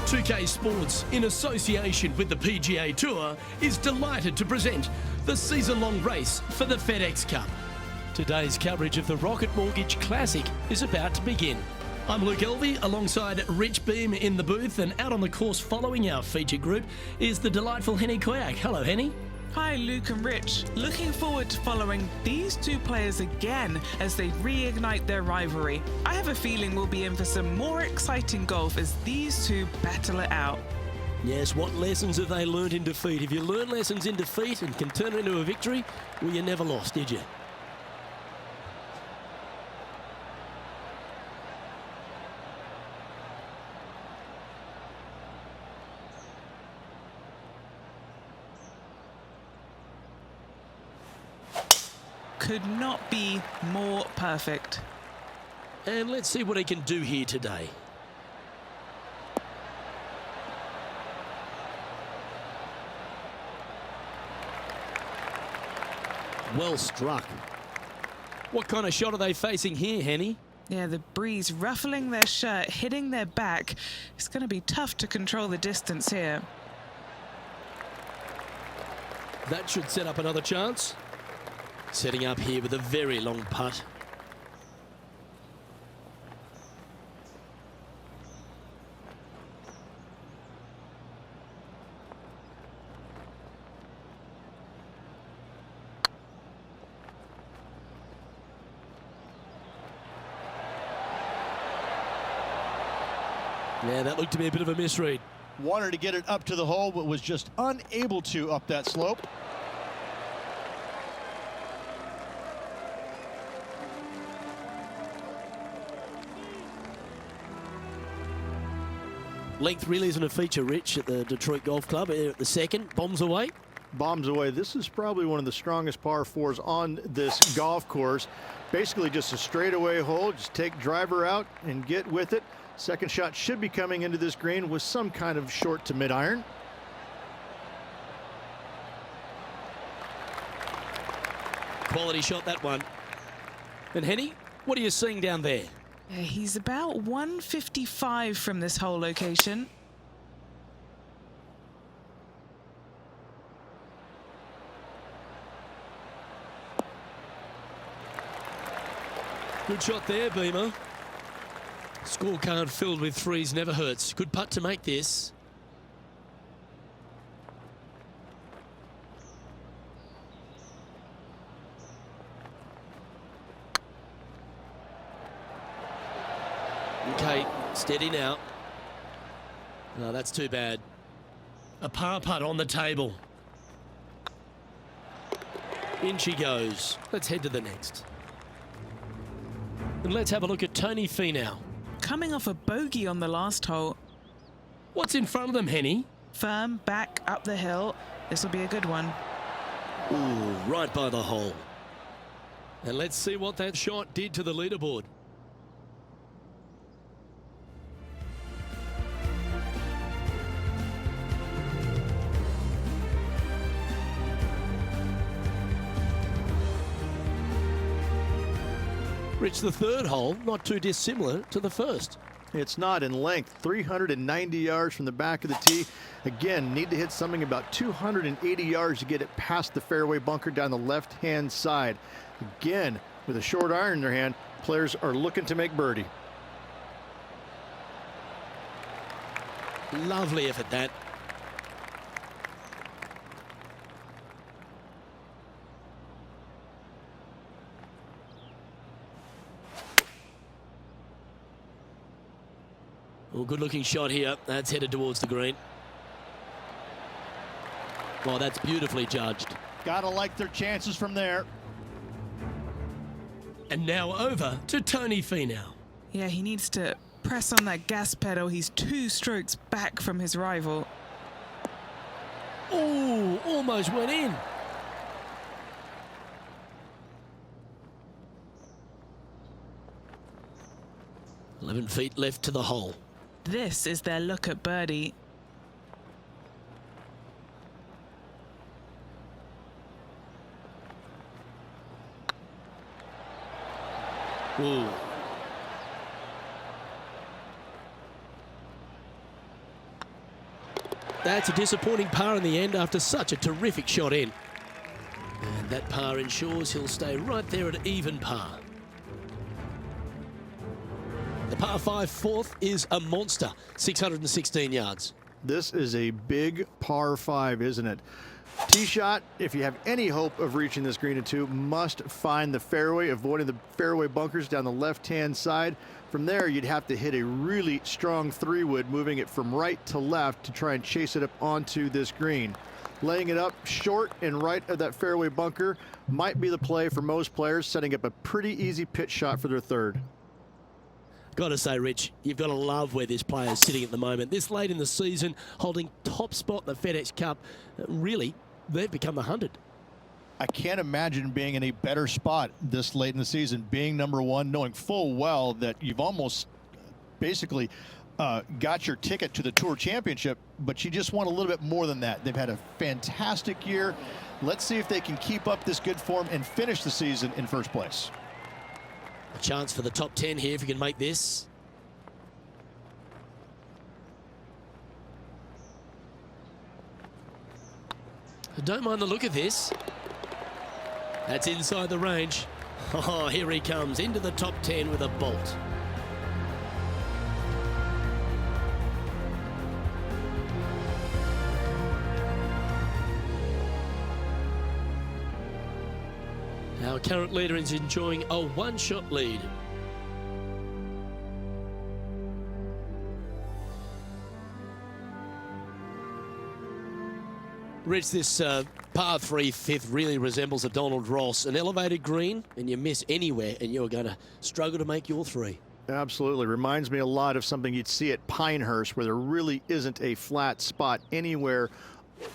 2K Sports, in association with the PGA Tour, is delighted to present the season-long race for the FedEx Cup. Today's coverage of the Rocket Mortgage Classic is about to begin. I'm Luke Elvey, alongside Rich Beam in the booth, and out on the course following our feature group is the delightful Henny Koyak. Hello, Henny. Hi, Luke and Rich. Looking forward to following these two players again as they reignite their rivalry. I have a feeling we'll be in for some more exciting golf as these two battle it out. Yes, what lessons have they learned in defeat? If you learn lessons in defeat and can turn it into a victory, well, you never lost, did you? Could not be more perfect. And let's see what he can do here today. Well struck. What kind of shot are they facing here, Henny? Yeah, the breeze ruffling their shirt, hitting their back. It's going to be tough to control the distance here. That should set up another chance. Setting up here with a very long putt. Yeah, that looked to be a bit of a misread. Wanted to get it up to the hole, but was just unable to up that slope. Length really isn't a feature, Rich, at the Detroit Golf Club. At the second, bombs away. Bombs away. This is probably one of the strongest par fours on this golf course. Basically just a straightaway hole. Just take driver out and get with it. Second shot should be coming into this green with some kind of short to mid iron. Quality shot, that one. And Henny, what are you seeing down there? Yeah, he's about 155 from this hole location. Good shot there, Beamer. Scorecard filled with threes never hurts. Good putt to make this. Okay, steady now. No, that's too bad. A par putt on the table. In she goes. Let's head to the next. And let's have a look at Tony Finau. Coming off a bogey on the last hole. What's in front of them, Henny? Firm back up the hill. This will be a good one. Ooh, right by the hole. And let's see what that shot did to the leaderboard. Rich, the third hole, not too dissimilar to the first. It's not in length, 390 yards from the back of the tee. Again, need to hit something about 280 yards to get it past the fairway bunker down the left-hand side. Again, with a short iron in their hand, players are looking to make birdie. Lovely effort, that. Well, good-looking shot here. That's headed towards the green. Well, that's beautifully judged. Gotta like their chances from there. And now over to Tony Finau. Yeah, he needs to press on that gas pedal. He's 2 strokes back from his rival. Ooh, almost went in. "11 feet left to the hole." This is their look at birdie. Ooh. That's a disappointing par in the end after such a terrific shot in. And that par ensures he'll stay right there at even par. The par 5 fourth is a monster, 616 yards. This is a big par 5, isn't it? Tee shot, if you have any hope of reaching this green in 2, must find the fairway, avoiding the fairway bunkers down the left-hand side. From there, you'd have to hit a really strong 3-wood, moving it from right to left to try and chase it up onto this green. Laying it up short and right of that fairway bunker might be the play for most players, setting up a pretty easy pitch shot for their third. Got to say, Rich, you've got to love where this player is sitting at the moment. This late in the season, holding top spot in the FedEx Cup, really, they've become the 100. I can't imagine being in a better spot this late in the season, being number 1, knowing full well that you've almost basically got your ticket to the Tour Championship, but you just want a little bit more than that. They've had a fantastic year. Let's see if they can keep up this good form and finish the season in first place. A chance for the top 10 here if you can make this. I don't mind the look of this. That's inside the range. Oh, here he comes into the top 10 with a bolt. Our current leader is enjoying a one-shot lead. Rich, this par 3 fifth really resembles a Donald Ross, an elevated green, and you miss anywhere, and you're going to struggle to make your 3. Absolutely. Reminds me a lot of something you'd see at Pinehurst, where there really isn't a flat spot anywhere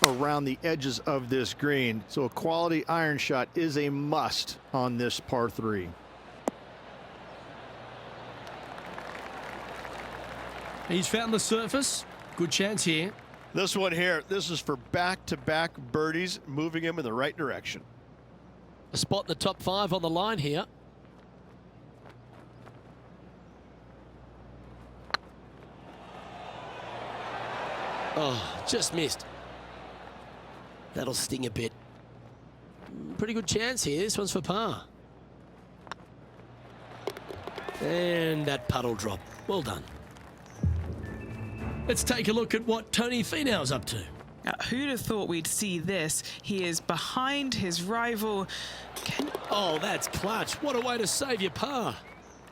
around the edges of this green. So a quality iron shot is a must on this par 3. He's found the surface. Good chance here. This one here, this is for back-to-back birdies, moving him in the right direction. A spot in the top 5 on the line here. Oh, just missed. That'll sting a bit. Pretty good chance here. This one's for par. And that puddle drop. Well done. Let's take a look at what Tony Finau's up to. Who'd have thought we'd see this? He is behind his rival. Oh, that's clutch. What a way to save your par.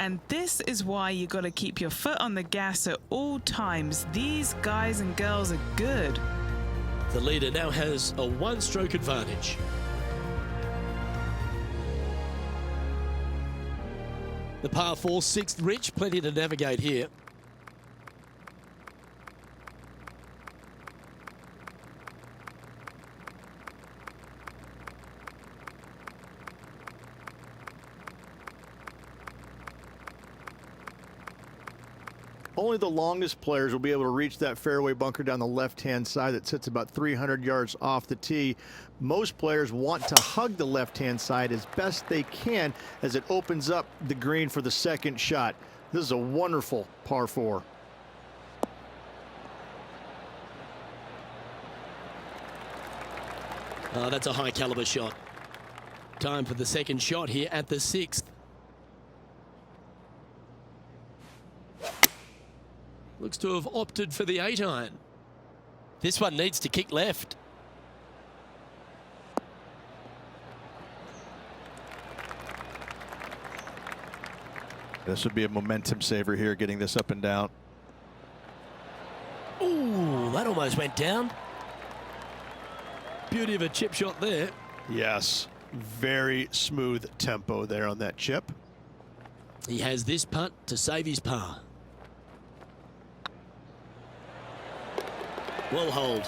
And this is why you got to keep your foot on the gas at all times. These guys and girls are good. The leader now has a one-stroke advantage. The par 4 6th, Rich, plenty to navigate here. Only the longest players will be able to reach that fairway bunker down the left-hand side that sits about 300 yards off the tee. Most players want to hug the left-hand side as best they can as it opens up the green for the second shot. This is a wonderful par 4. Oh, that's a high caliber shot. Time for the second shot here at the 6th. Looks to have opted for the 8-iron. This one needs to kick left. This would be a momentum saver here, getting this up and down. Ooh, that almost went down. Beauty of a chip shot there. Yes, very smooth tempo there on that chip. He has this putt to save his par. Well hold.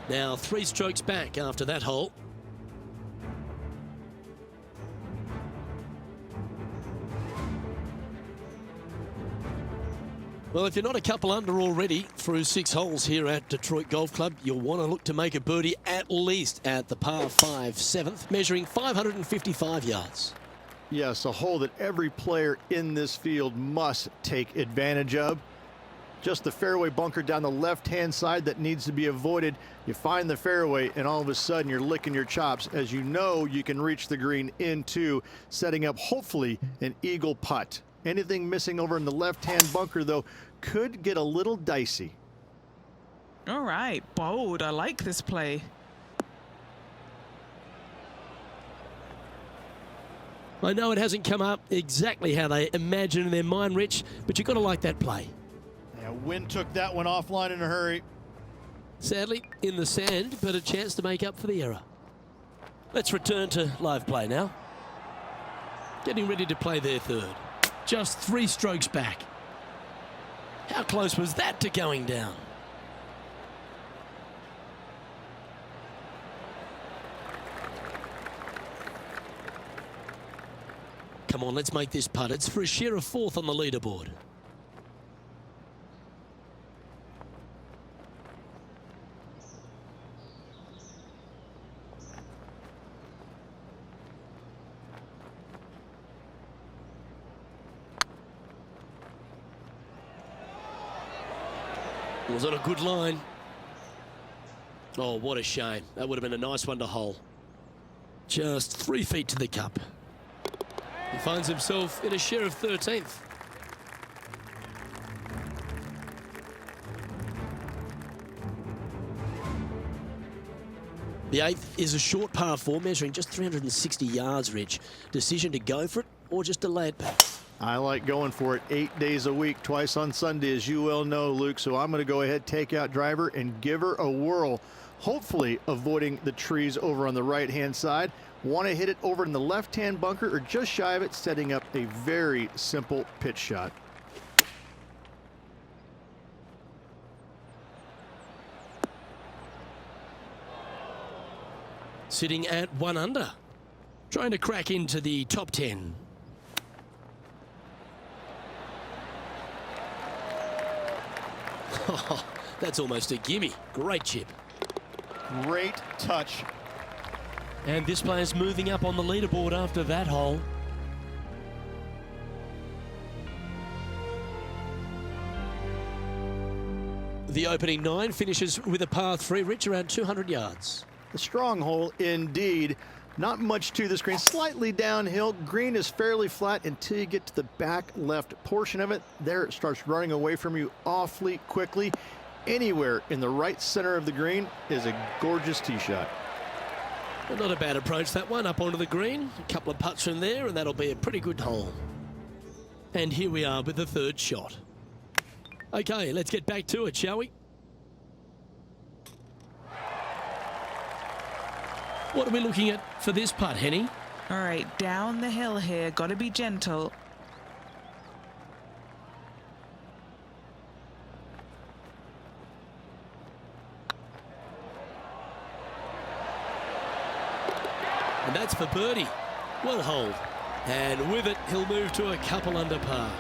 Now 3 strokes back after that hole. Well, if you're not a couple under already through 6 holes here at Detroit Golf Club, you'll want to look to make a birdie at least at the par 5 7th, measuring 555 yards. Yes, a hole that every player in this field must take advantage of. Just the fairway bunker down the left-hand side that needs to be avoided. You find the fairway, and all of a sudden you're licking your chops as you know you can reach the green into setting up, hopefully, an eagle putt. Anything missing over in the left-hand bunker, though, could get a little dicey. All right, bold. I like this play. I know it hasn't come up exactly how they imagined in their mind, Rich, but you've got to like that play. Yeah, Wynn took that one offline in a hurry. Sadly, in the sand, but a chance to make up for the error. Let's return to live play now. Getting ready to play their third. Just 3 strokes back. How close was that to going down? Come on, let's make this putt. It's for a share of 4th on the leaderboard. Was on a good line. Oh, what a shame. That would have been a nice one to hole. Just 3 feet to the cup. He finds himself in a share of 13th. The 8th is a short par 4 measuring just 360 yards, Rich. Decision to go for it or just delay it back? I like going for it 8 days a week, twice on Sunday, as you well know, Luke. So I'm going to go ahead, take out driver, and give her a whirl. Hopefully avoiding the trees over on the right-hand side. Want to hit it over in the left-hand bunker or just shy of it, setting up a very simple pitch shot. Sitting at 1 under. Trying to crack into the top 10. Oh, that's almost a gimme. Great chip. Great touch. And this player's moving up on the leaderboard after that hole. The opening 9 finishes with a par 3, Rich, around 200 yards. A strong hole indeed. Not much to this green. Slightly downhill. Green is fairly flat until you get to the back left portion of it. There it starts running away from you awfully quickly. Anywhere in the right center of the green is a gorgeous tee shot. Well, not a bad approach, that one, up onto the green. A couple of putts from there, and that'll be a pretty good hole. And here we are with the 3rd shot. Okay, let's get back to it, shall we? What are we looking at for this putt, Henny? All right, down the hill here. Got to be gentle. And that's for birdie. Well holed. And with it, he'll move to a couple under par.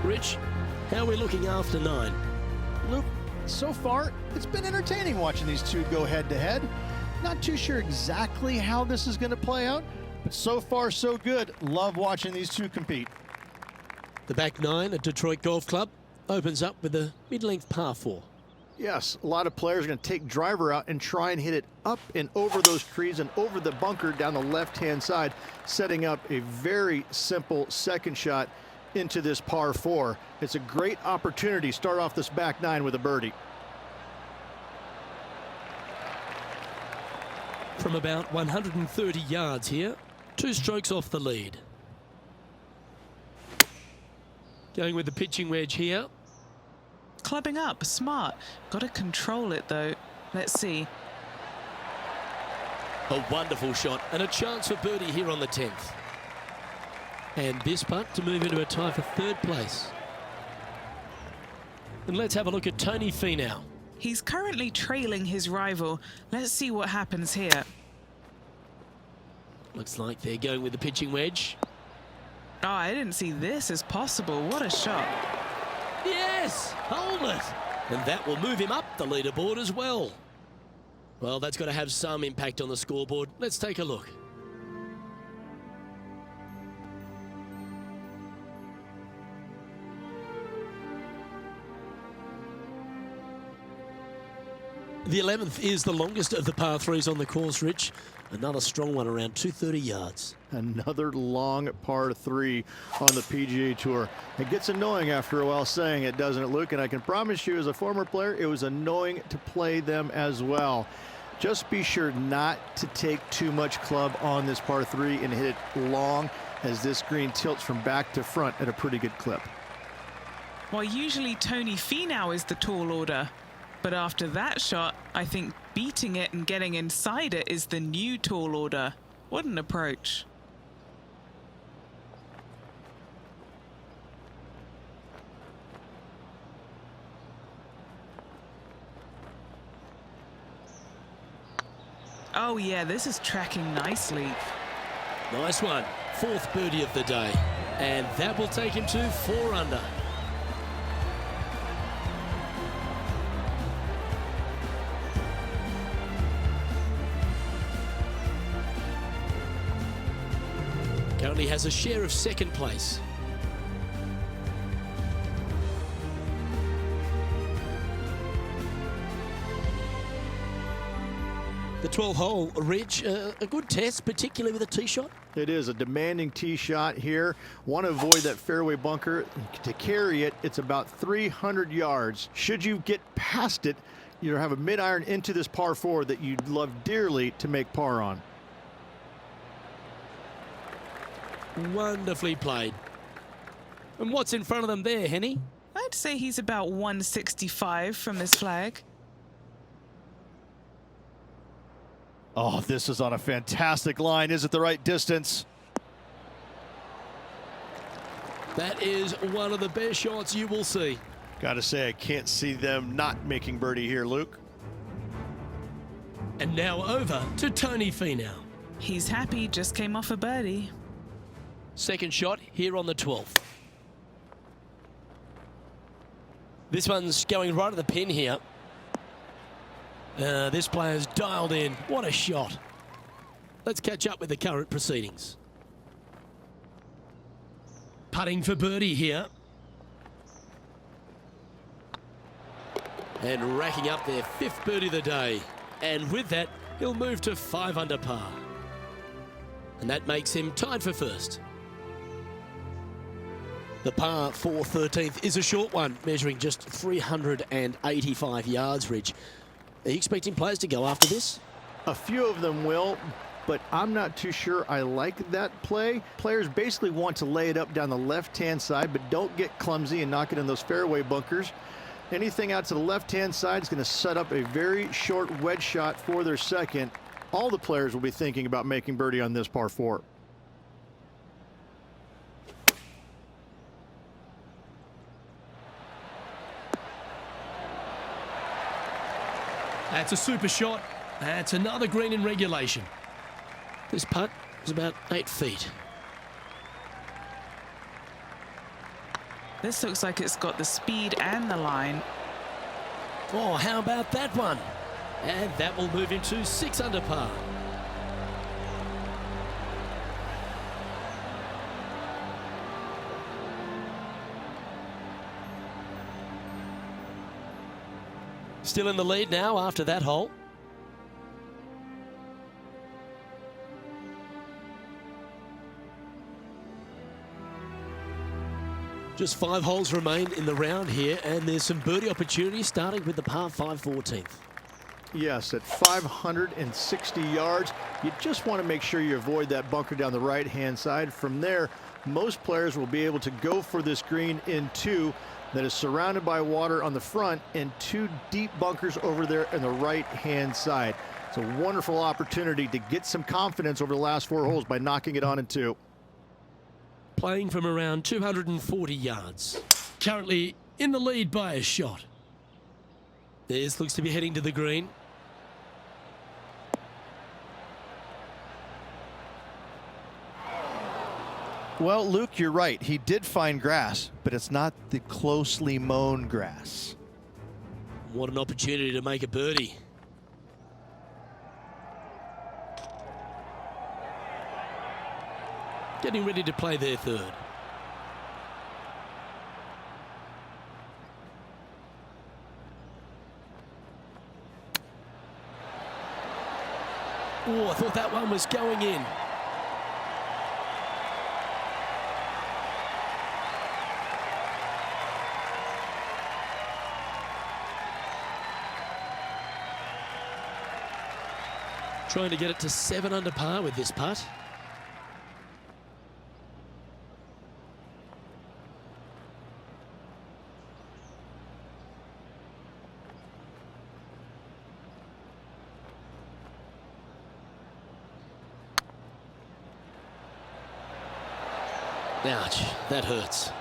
Rich, how are we looking after 9? Luke, so far, it's been entertaining watching these two go head-to-head. Not too sure exactly how this is going to play out, but so far, so good. Love watching these two compete. The back 9 at Detroit Golf Club opens up with a mid-length par 4. Yes, a lot of players are going to take driver out and try and hit it up and over those trees and over the bunker down the left-hand side, setting up a very simple second shot into this par 4. It's a great opportunity. Start off this back 9 with a birdie. From about 130 yards here, 2 strokes off the lead. Going with the pitching wedge here. Clubbing up, smart. Got to control it though. Let's see. A wonderful shot and a chance for birdie here on the 10th. And this putt to move into a tie for 3rd place. And let's have a look at Tony Finau. He's currently trailing his rival. Let's see what happens here. Looks like they're going with the pitching wedge. Oh, I didn't see this as possible. What a shot. Yes, hold it. And that will move him up the leaderboard as well. Well, that's got to have some impact on the scoreboard. Let's take a look. The 11th is the longest of the par 3s on the course, Rich. Another strong one, around 230 yards. Another long par 3 on the PGA Tour. It gets annoying after a while saying it, doesn't it, Luke? And I can promise you, as a former player, it was annoying to play them as well. Just be sure not to take too much club on this par 3 and hit it long, as this green tilts from back to front at a pretty good clip. Well, usually Tony Finau is the tall order. But after that shot, I think beating it and getting inside it is the new tall order. What an approach. Oh yeah, this is tracking nicely. Nice one. 4th birdie of the day. And that will take him to 4 under. Currently has a share of 2nd place. The 12th hole, Rich, a good test, particularly with a tee shot. It is a demanding tee shot here. Want to avoid that fairway bunker. To carry it, it's about 300 yards. Should you get past it, you have a mid-iron into this par 4 that you'd love dearly to make par on. Wonderfully played. And what's in front of them there, Henny? I'd say he's about 165 from this flag. Oh, this is on a fantastic line. Is it the right distance? That is one of the best shots you will see. Got to say, I can't see them not making birdie here, Luke. And now over to Tony Finau. He's happy, just came off a birdie. 2nd shot here on the 12th. This one's going right at the pin here. This player's dialed in. What a shot. Let's catch up with the current proceedings. Putting for birdie here. And racking up their 5th birdie of the day. And with that, he'll move to 5 under par. And that makes him tied for 1st. The par 4 13th is a short one, measuring just 385 yards, Rich. Are you expecting players to go after this? A few of them will, but I'm not too sure I like that play. Players basically want to lay it up down the left-hand side, but don't get clumsy and knock it in those fairway bunkers. Anything out to the left-hand side is going to set up a very short wedge shot for their 2nd. All the players will be thinking about making birdie on this par 4. That's a super shot. That's another green in regulation. This putt is about 8 feet. This looks like it's got the speed and the line. Oh, how about that one? And that will move him to 6 under par. Still in the lead now after that hole. Just 5 holes remain in the round here, and there's some birdie opportunities starting with the par 5 14th. Yes, at 560 yards, you just want to make sure you avoid that bunker down the right-hand side. From there, most players will be able to go for this green in 2 that is surrounded by water on the front and 2 deep bunkers over there on the right-hand side. It's a wonderful opportunity to get some confidence over the last 4 holes by knocking it on in 2. Playing from around 240 yards. Currently in the lead by a shot. This looks to be heading to the green. Well, Luke, you're right. He did find grass, but it's not the closely mown grass. What an opportunity to make a birdie. getting ready to play their third. Oh, I thought that one was going in. Trying to get it to 7 under par with this putt. Ouch, that hurts.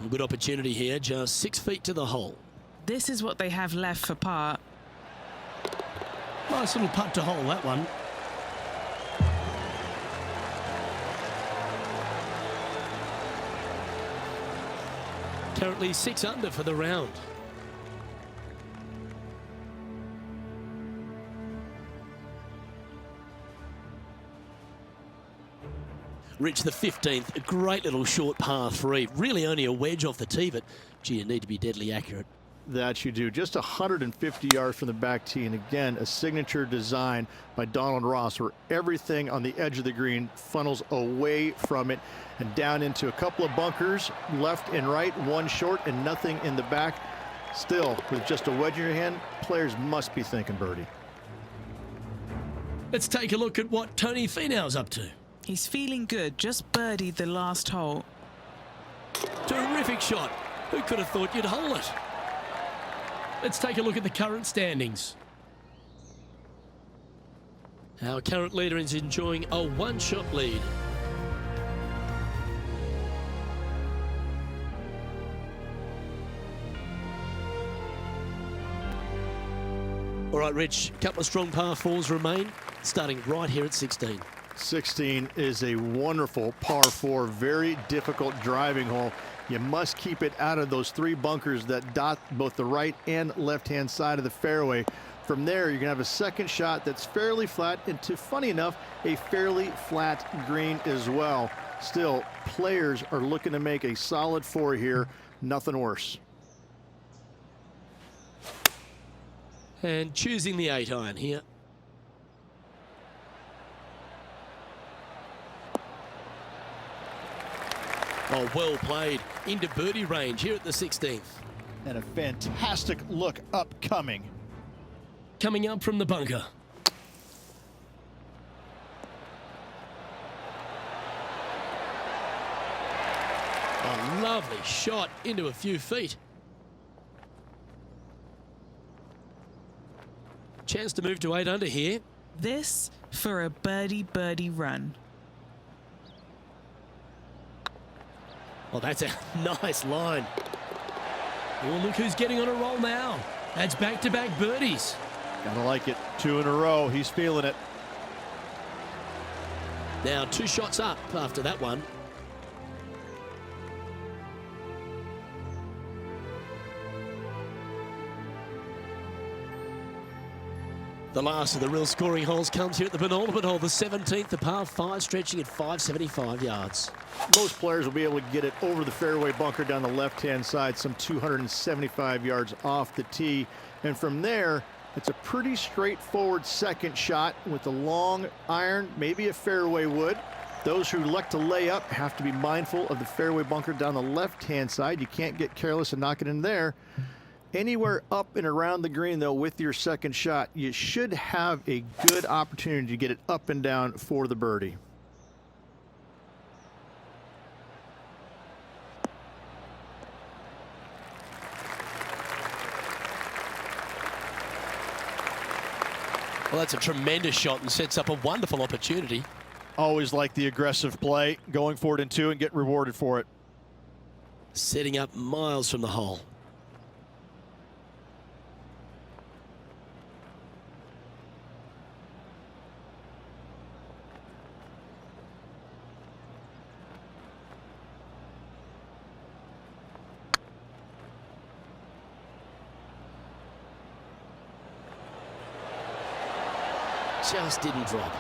A good opportunity here, just 6 feet to the hole. This is what they have left for par. Nice little putt to hole, that one. Currently 6 under for the round. Rich, the 15th, a great little short par 3. Really only a wedge off the tee, but gee, you need to be deadly accurate. That you do. Just 150 yards from the back tee, and again, a signature design by Donald Ross, where everything on the edge of the green funnels away from it and down into a couple of bunkers, left and right, one short and nothing in the back. Still, with just a wedge in your hand, players must be thinking birdie. Let's take a look at what Tony Finau's up to. He's feeling good, just birdied the last hole. Terrific shot. Who could have thought you'd hole it? Let's take a look at the current standings. Our current leader is enjoying a 1-shot lead. All right, Rich, a couple of strong par 4s remain, starting right here at 16. 16 is a wonderful par 4, very difficult driving hole. You must keep it out of those 3 bunkers that dot both the right and left-hand side of the fairway. From there, you're going to have a second shot that's fairly flat, and funny enough, a fairly flat green as well. Still, players are looking to make a solid 4 here, nothing worse. And choosing the 8-iron here. Oh, well played. Into birdie range here at the 16th. And a fantastic look upcoming. Coming up from the bunker. A lovely shot into a few feet. Chance to move to 8 under here. This for a birdie run. Oh, that's a nice line. Oh, look who's getting on a roll now. That's back-to-back birdies. Gotta like it. 2 in a row. He's feeling it. Now 2 shots up after that one. The last of the real scoring holes comes here at the penultimate hole, the 17th, the par 5, stretching at 575 yards. Most players will be able to get it over the fairway bunker down the left-hand side, some 275 yards off the tee. And from there, it's a pretty straightforward second shot with a long iron, maybe a fairway wood. Those who like to lay up have to be mindful of the fairway bunker down the left-hand side. You can't get careless and knock it in there. Anywhere up and around the green, though, with your second shot, you should have a good opportunity to get it up and down for the birdie. Well, that's a tremendous shot and sets up a wonderful opportunity. Always like the aggressive play, going for it in 2 and get rewarded for it. Setting up miles from the hole. Just didn't drop.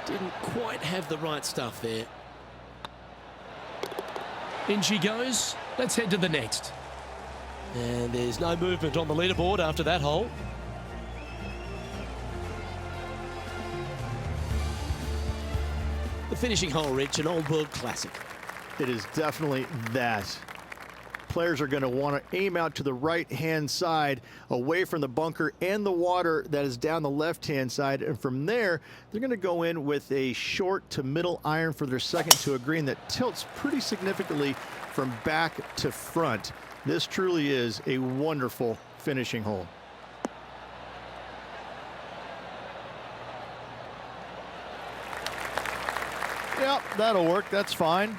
Didn't quite have the right stuff there. In she goes. Let's head to the next. And there's no movement on the leaderboard after that hole. The finishing hole, Rich, an old world classic. It is definitely that. Players are going to want to aim out to the right-hand side, away from the bunker and the water that is down the left-hand side. And from there, they're going to go in with a short to middle iron for their second to a green that tilts pretty significantly from back to front. This truly is a wonderful finishing hole. Yeah, that'll work. That's fine.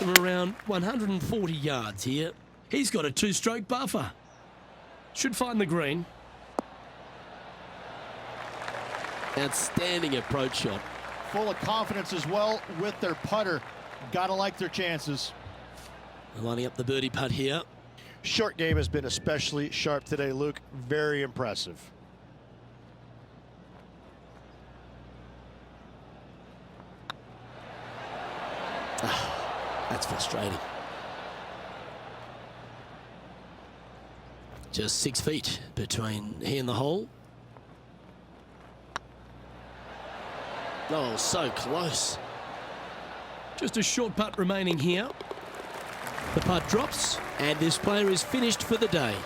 We're around 140 yards here. He's got a two-stroke buffer. Should find the green. Outstanding approach shot. Full of confidence as well with their putter. Gotta like their chances. Lining up the birdie putt here. Short game has been especially sharp today, Luke. Very impressive. That's frustrating. Just 6 feet between he and the hole. Oh, so close. Just a short putt remaining here. The putt drops, and this player is finished for the day.